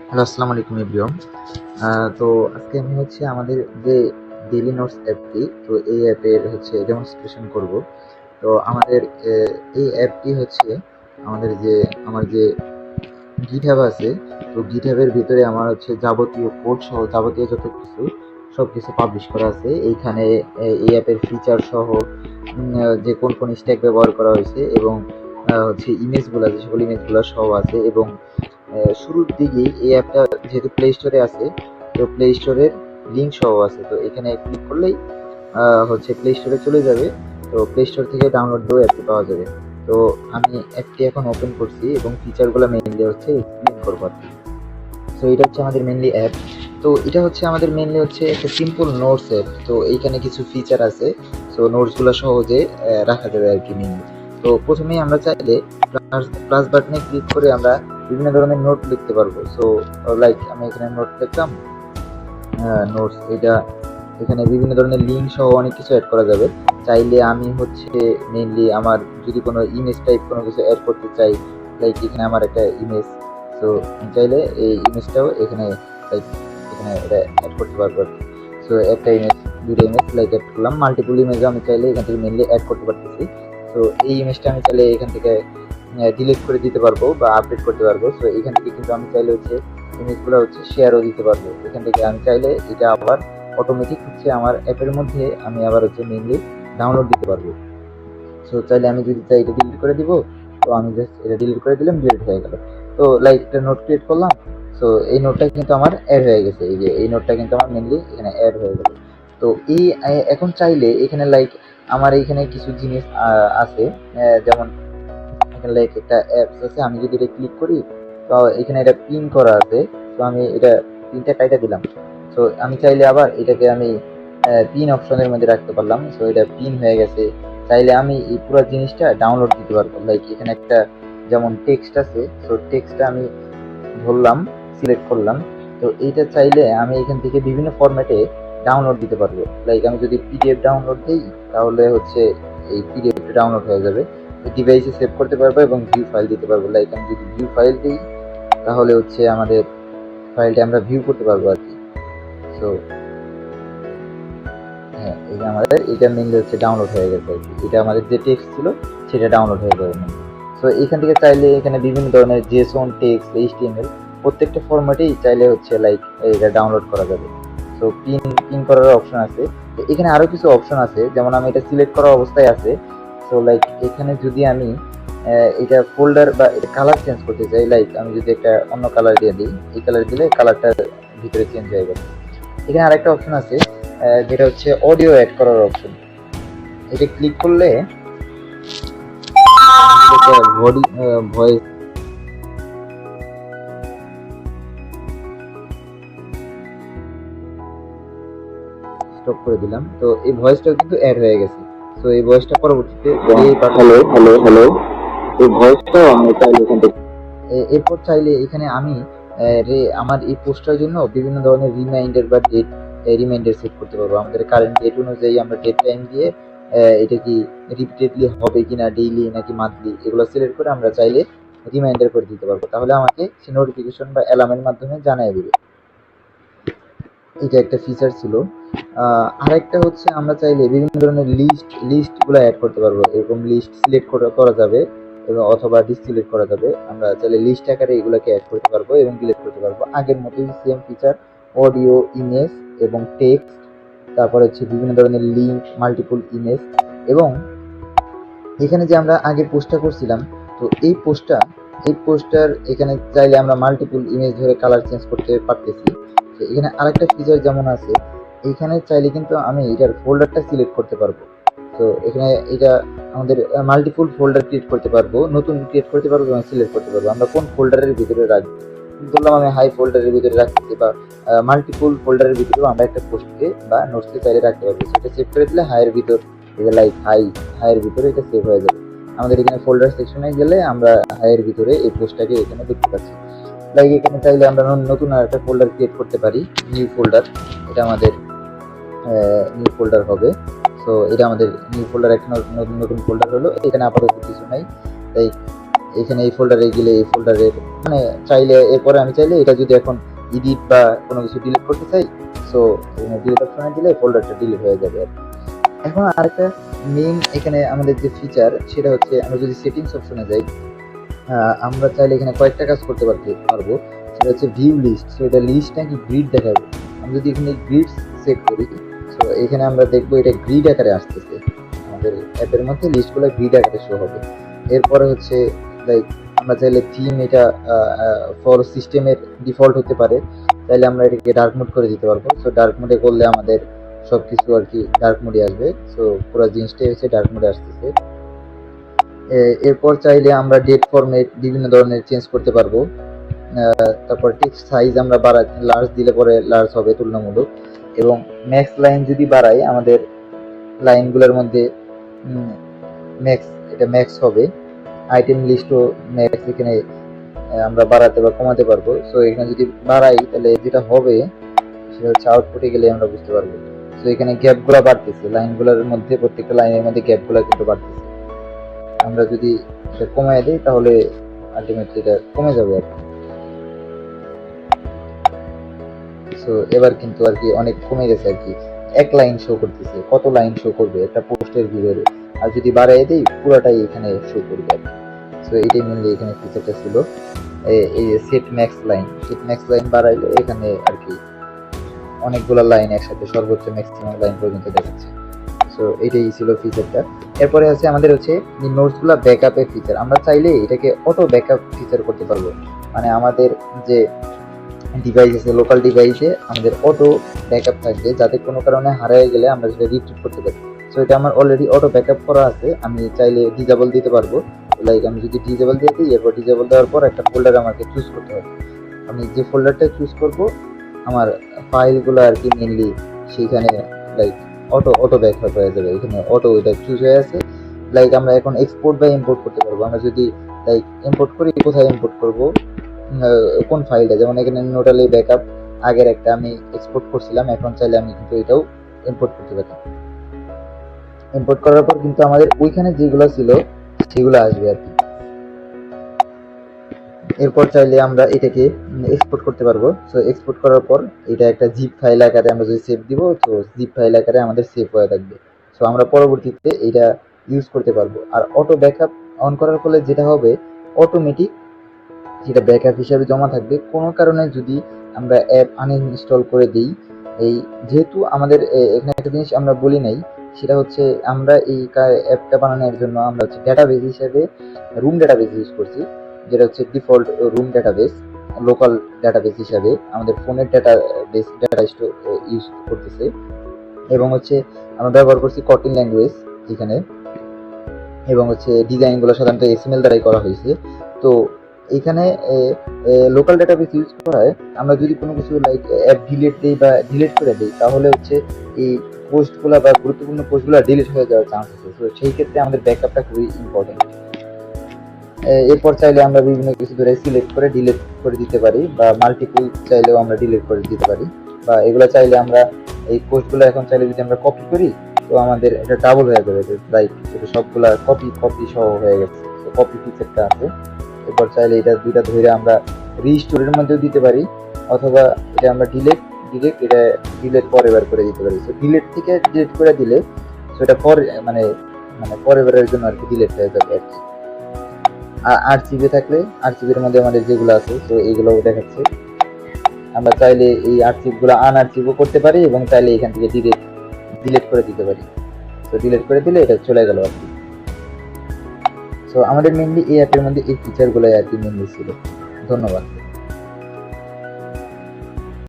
Hello, আসসালামু আলাইকুম everyone. তো আজকে আমি আমাদের যে ডেইলি নোটস অ্যাপটি, তো এই অ্যাপের ডেমনস্ট্রেশন করব। তো আমাদের এই অ্যাপটি আমাদের যে আমার যে গিটহাব আছে, তো গিটহাবের ভিতরে আমার যাবতীয় কোড সহ যাবতীয় যত কিছু সবকিছু পাবলিশ করা আছে এইখানে। এই অ্যাপের ফিচার সহ যে কোন কোন স্ট্যাক ব্যবহার করা হয়েছে এবং ইমেজগুলো, যে সকল ইমেজগুলো সহ আছে। এবং শুরুর দিকেই এই অ্যাপটা যেহেতু প্লে স্টোরে আছে, তো প্লে স্টোরের লিঙ্ক সহ আছে। তো এখানে ক্লিক করলেই প্লে স্টোরে চলে যাবে। তো প্লে স্টোর থেকে ডাউনলোড দিয়েও অ্যাপটি পাওয়া যাবে। তো আমি অ্যাপটি এখন ওপেন করছি এবং ফিচারগুলো মেইনলি এক্সপ্লেন করবো আর কি। সো এটা আমাদের মেইনলি অ্যাপ। তো এটা আমাদের মেইনলি একটা সিম্পল নোটস অ্যাপ। তো এইখানে কিছু ফিচার আছে, সো নোটসগুলো সহজে রাখা যাবে আর কি মেইনলি। তো প্রথমেই আমরা চাইলে প্লাস বাটনে ক্লিক করে আমরা বিভিন্ন ধরনের নোট লিখতে পারবো। সো লাইক আমি এখানে নোট লিখলাম, নোটস। এটা এখানে বিভিন্ন ধরনের লিঙ্ক সহ অনেক কিছু অ্যাড করা যাবে। চাইলে আমি মেইনলি আমার যদি কোনো ইমেজ টাইপ কোনো কিছু অ্যাড করতে চাই, লাইক এখানে আমার একটা ইমেজ, সো চাইলে এই ইমেজটাও এখানে লাইক এখানে এটা অ্যাড করতে পারবো আর কি। সো একটা ইমেজ, দুটো ইমেজ লাইক অ্যাড করলাম, মাল্টিপল ইমেজ আমি চাইলে এখান থেকে মেইনলি অ্যাড করতে পারতেছি। তো এই ইমেজটা আমি চাইলে এখান থেকে ডিলিট করে দিতে পারবো বা আপডেট করতে পারবো। সো এখান থেকে কিন্তু আমি চাইলে ইমেজগুলো শেয়ারও দিতে পারবো। এখান থেকে আমি চাইলে এটা আবার অটোমেটিক আমার অ্যাপের মধ্যে আমি আবার মেইনলি ডাউনলোড দিতে পারবো। সো চাইলে আমি যদি চাই এটা ডিলিট করে দিব, তো আমি জাস্ট এটা ডিলিট করে দিলাম, ডিলিট হয়ে গেল। তো লাইক একটা নোট ক্রিয়েট করলাম। সো এই নোটটা কিন্তু আমার অ্যাড হয়ে গেছে, এই যে এই নোটটা কিন্তু আমার মেইনলি এখানে অ্যাড হয়ে গেল। তো এই এখন চাইলে এখানে লাইক আমার এইখানে কিছু জিনিস আছে, যেমন এখানে লাইক একটা অ্যাপস আছে, আমি যদি এটা ক্লিক করি তো এখানে এটা পিন করা আছে। তো আমি এটা পিনটা কাইটা দিলাম। তো আমি চাইলে আবার এটাকে আমি পিন অপশনের মধ্যে রাখতে পারলাম। সো এটা পিন হয়ে গেছে। চাইলে আমি এই পুরো জিনিসটা ডাউনলোড দিতে পারবো। লাইক এখানে একটা যেমন টেক্সট আছে, সো টেক্সটটা আমি ধরলাম, সিলেক্ট করলাম। তো এইটা চাইলে আমি এখান থেকে বিভিন্ন ফরম্যাটে ডাউনলোড দিতে পারবো। লাইক আমি যদি পিডিএফ ডাউনলোড দিই তাহলে এই পিডিএফটা ডাউনলোড হয়ে যাবে। ডিভাইসে সেভ করতে পারবো এবং ভিউ ফাইল দিতে পারবো। লাইক আমি যদি ভিউ ফাইল দিই তাহলে আমাদের ফাইলটা আমরা ভিউ করতে পারবো আর কি। সো হ্যাঁ, এই যে আমাদের এটা মেইনলি ডাউনলোড হয়ে গেছে আর কি। এটা আমাদের যে টেক্সট ছিল সেটা ডাউনলোড হয়ে যাবে। সো এখান থেকে চাইলে এখানে বিভিন্ন ধরনের জেসন, টেক্সট, এইচটিএমএল প্রত্যেকটা ফরম্যাটেই চাইলে লাইক এটা ডাউনলোড করা যাবে। সো পিন করার অপশন আছে। তো এখানে আরো কিছু অপশন আছে, যেমন আমি এটা সিলেক্ট করা অবস্থায় আছে। সো লাইক এখানে যদি আমি এটা ফোল্ডার বা এটা কালার চেঞ্জ করতে চাই, লাইক আমি যদি একটা অন্য কালার দিয়ে দিই, এই কালার দিলে কালারটা ভিতরে চেঞ্জ হয়ে যাবে। এখানে আরেকটা অপশন আছে যেটা অডিও অ্যাড করার অপশন। এটা ক্লিক করলে ভয়েস স্টপ করে দিলাম। তো এই ভয়েসটাও কিন্তু অ্যাড হয়ে গেছে। তো এই ভয়েসটা পরবর্তীতে হ্যালো হ্যালো হ্যালো, এই ভয়েসটাও আমি চাইলে এখান থেকে এরপর চাইলে এখানে আমি আমার এই পোস্টটার জন্য বিভিন্ন ধরনের রিমাইন্ডার বা ডেট রিমাইন্ডার সেট করতে পারবো। আমাদের কারেন্ট ডেট অনুযায়ী আমরা ডেট টাইম দিয়ে এটা কি রিপিটেডলি হবে কিনা, ডেইলি নাকি মান্থলি, এগুলো সিলেক্ট করে আমরা চাইলে রিমাইন্ডার করে দিতে পারবো। তাহলে আমাকে সে নোটিফিকেশন বা অ্যালার্মের মাধ্যমে জানিয়ে দিবে। এটা একটা ফিচার ছিল। আরেকটা আমরা চাইলে বিভিন্ন ধরনের লিস্টগুলো অ্যাড করতে পারবো। এরকম লিস্ট সিলেক্ট করা যাবে এবং অথবা ডিসিলেক্ট করা যাবে। আমরা চাইলে লিস্ট আকারে এগুলোকে অ্যাড করতে পারবো এবং ডিলিট করতে পারবো। আগের মতোই সেম ফিচার, অডিও, ইমেজ এবং টেক্সট। তারপর বিভিন্ন ধরনের লিঙ্ক, মাল্টিপল ইমেজ। এবং এখানে যে আমরা আগে পোস্টটা করছিলাম, তো এই পোস্টার এখানে চাইলে আমরা মাল্টিপল ইমেজ ধরে কালার চেঞ্জ করতে পারতেছি। তো এখানে আরেকটা ফিচার যেমন আছে, এখানে চাইলে কিন্তু আমি এটার ফোল্ডারটা সিলেক্ট করতে পারবো। তো এখানে এটা আমাদের মাল্টিপল ফোল্ডার ক্রিয়েট করতে পারবো, নতুন ক্রিয়েট করতে পারবো এবং সিলেক্ট করতে পারবো আমরা কোন ফোল্ডারের ভিতরে রাখবো। বললাম আমি হাই ফোল্ডারের ভিতরে রাখতেছি, বা মাল্টিপল ফোল্ডারের ভিতরেও আমরা একটা পোস্টকে বা নোটসকে চাইলে রাখতে পারবো। সেটা সেভ করে দিলে হাইয়ের ভিতর, লাইক হাইয়ের ভিতরে এটা সেভ হয়ে যাবে। আমাদের এখানে ফোল্ডার সেকশনে গেলে আমরা হাইয়ের ভিতরে এই পোস্টটাকে এখানে দেখতে পাচ্ছি। লাইক এখানে চাইলে আমরা নতুন আর একটা ফোল্ডার ক্রিয়েট করতে পারি, নিউ ফোল্ডার। এটা আমাদের নিউ ফোল্ডার হবে। সো এটা আমাদের নিউ ফোল্ডার, একটা নতুন ফোল্ডার হলো। এখানে আপাতত কিছু নাই, তাই এখানে এই ফোল্ডারে গেলে এই ফোল্ডারের মানে চাইলে এরপরে আমি চাইলে এটা যদি এখন এডিট বা কোনো কিছু ডিলিট করতে চাই, সো এখানে ডিলিট অপশনে দিলে ফোল্ডারটা ডিলিট হয়ে যাবে আর কি। এখন আরেকটা মেইন এখানে আমাদের যে ফিচার সেটা হচ্ছে আমরা যদি সেটিংস অপশনে যাই, আমরা চাইলে এখানে কয়েকটা কাজ করতে পারবো। সেটা হচ্ছে ভিউ লিস্ট, সো এটা লিস্ট নাকি গ্রিড দেখাবো। আমি যদি এখানে গ্রিড সেট করি, সো এখানে আমরা দেখবো এটা গ্রিড আকারে আসতেছে, আমাদের অ্যাপের মধ্যে লিস্টগুলো গ্রিড আকারে শো হবে। এরপরে হচ্ছে লাইক আমরা চাইলে থিম এটা ফর সিস্টেমের ডিফল্ট হতে পারে, তাইলে আমরা এটাকে ডার্ক মোড করে দিতে পারবো। সো ডার্ক মোডে করলে আমাদের সবকিছু আর কি ডার্ক মোডে আসবে, সো পুরো জিনিসটাই হচ্ছে ডার্ক মোডে আসতেছে। এরপর চাইলে আমরা ডেট ফরম্যাট বিভিন্ন ধরনের চেঞ্জ করতে পারবো। তারপর টেক্সট সাইজ আমরা লার্জ দিলে পরে লার্জ হবে তুলনামূলক, এবং ম্যাক্স লাইন যদি বাড়াই আমাদের লাইনগুলোর মধ্যে ম্যাক্স হবে। আইটেম লিস্টও ম্যাক্স এখানে আমরা বাড়াতে বা কমাতে পারবো। সো এখানে যদি বাড়াই তাহলে যেটা হবে সেটা হচ্ছে আউটপুটে গেলে আমরা বুঝতে পারবো। সো এখানে গ্যাপগুলো বাড়তেছে, লাইনগুলোর মধ্যে প্রত্যেকটা লাইনের মধ্যে গ্যাপগুলো কিন্তু বাড়তেছে। আমরা যদি এটা কমায় দিই তাহলে আলটিমেটলি এটা কমে যাবে আর কি। সো এবার কিন্তু আর কি অনেক কমে গেছে আর কি, এক লাইন শো করতেছে, কত লাইন শো করবে একটা পোস্টের ভিডিওতে, আর যদি বাড়াই দিই পুরোটাই এখানে শো করবে আর কি। সো এইটাই মেনলি এখানে ফিচারটা ছিল, এই সেট ম্যাক্স লাইন বাড়াইলে এখানে আর কি অনেকগুলো লাইন একসাথে সর্বোচ্চ ম্যাক্সিমাম লাইন পর্যন্ত দেখাচ্ছে। সো এটাই ছিল ফিচারটা। এরপরে হচ্ছে আমাদের হচ্ছে নোটসগুলো ব্যাকআপের ফিচার, আমরা চাইলে এটাকে অটো ব্যাকআপ ফিচার করতে পারবো। মানে আমাদের যে ডিভাইস আছে লোকাল ডিভাইসে আমাদের অটো ব্যাকআপ থাকবে, যাতে কোনো কারণে হারিয়ে গেলে আমরা সেটা রিট্রিভ করতে পারি। সো এটা আমার অলরেডি অটো ব্যাকআপ করা আছে, আমি চাইলে ডিজেবল দিতে পারবো। লাইক আমি যদি ডিজেবল দিয়ে দিই, এরপর ডিজেবল দেওয়ার পর একটা ফোল্ডার আমাকে চুজ করতে হবে। আমি যে ফোল্ডারটা চুজ করব আমার ফাইলগুলো আর কি মেনলি সেইখানে লাইক অটো ব্যাকআপ হয়ে যাবে, এখানে অটো এটা চুজ হয়ে আছে। লাইক আমরা এখন এক্সপোর্ট বা ইম্পোর্ট করতে পারবো। আমরা যদি লাইক ইম্পোর্ট করি, কোথায় ইম্পোর্ট করব, কোন ফাইলটা, যেমন এখানে নোটালি ব্যাকআপ আগের একটা আমি এক্সপোর্ট করছিলাম, এখন চাইলে আমি কিন্তু এটাও ইম্পোর্ট করতে পারি। ইম্পোর্ট করার পর কিন্তু আমাদের ওইখানে যেগুলো ছিল সেগুলো আসবে আর কি। এরপর চাইলে আমরা এটাকে এক্সপোর্ট করতে পারবো। সো এক্সপোর্ট করার পর এটা একটা জিপ ফাইল আকারে আমরা যদি সেভ দিব, তো জিপ ফাইল আকারে আমাদের সেভ হয়ে থাকবে। সো আমরা পরবর্তীতে এটা ইউজ করতে পারবো। আর অটো ব্যাকআপ অন করার ফলে যেটা হবে, অটোমেটিক যেটা ব্যাকআপ হিসাবে জমা থাকবে। কোনো কারণে যদি আমরা অ্যাপ আনইনস্টল করে দিই, এই যেহেতু আমাদের এখানে একটা জিনিস আমরা বলি নাই, সেটা হচ্ছে আমরা এই অ্যাপটা বানানোর জন্য আমরা হচ্ছে ডাটাবেস হিসেবে রুম ডাটাবেস ইউজ করছি, যেটা হচ্ছে default room database, local database হিসাবে আমাদের ফোনের ডাটা স্টোর ইউজ করতেছে। এবং হচ্ছে আমরা ব্যবহার করছি কটন ল্যাঙ্গুয়েজ এখানে, এবং হচ্ছে ডিজাইনগুলো সাধারণত এসএমএল দ্বারাই করা হয়েছে। তো এখানে লোকাল ডাটাবেস ইউজ করায় আমরা যদি কোনো কিছু লাইক অ্যাপ ডিলিট দিই বা ডিলিট করে দিই, তাহলে হচ্ছে এই পোস্টগুলো বা গুরুত্বপূর্ণ পোস্টগুলো ডিলিট হয়ে যাওয়ার চান্স আছে। তো সেই ক্ষেত্রে আমাদের ব্যাকআপটা খুবই ইম্পর্টেন্ট। এরপর চাইলে আমরা বিভিন্ন কিছু ধরে সিলেক্ট করে ডিলিট করে দিতে পারি, বা মাল্টিপল চাইলেও আমরা ডিলিট করে দিতে পারি, বা এগুলো চাইলে আমরা এই পোস্টগুলো এখন চাইলে যদি আমরা কপি করি, তো আমাদের এটা ডাবল হয়ে যাবে, লাইক এটা সবগুলা কপি সহ হয়ে গেছে। তো কপি ফিচারটা আছে। এরপর চাইলে এটা দুইটা ধরে আমরা রিস্টোরের মধ্যেও দিতে পারি, অথবা এটা আমরা এটা ডিলেট পরে বার করে দিতে পারি। তো ডিলেট থেকে ডিলেট করে দিলে সেটা পরের জন্য আর কি ডিলেট হয়ে যাবে আর কি। আর আরজিবি থাকলে আরজিবির মধ্যে আমাদের যেগুলো আছে তো এইগুলো দেখাচ্ছে। আমরা চাইলে এই আরজিবিগুলো আনআরজিবও করতে পারি, এবং চাইলে এখান থেকে ডিলেট করে দিতে পারি। তো ডিলেট করে দিলে এটা চলে গেল আর কি। সো আমাদের মেনলি এই অ্যাপের মধ্যে এই ফিচারগুলোই আর কি মেনলি ছিল। ধন্যবাদ।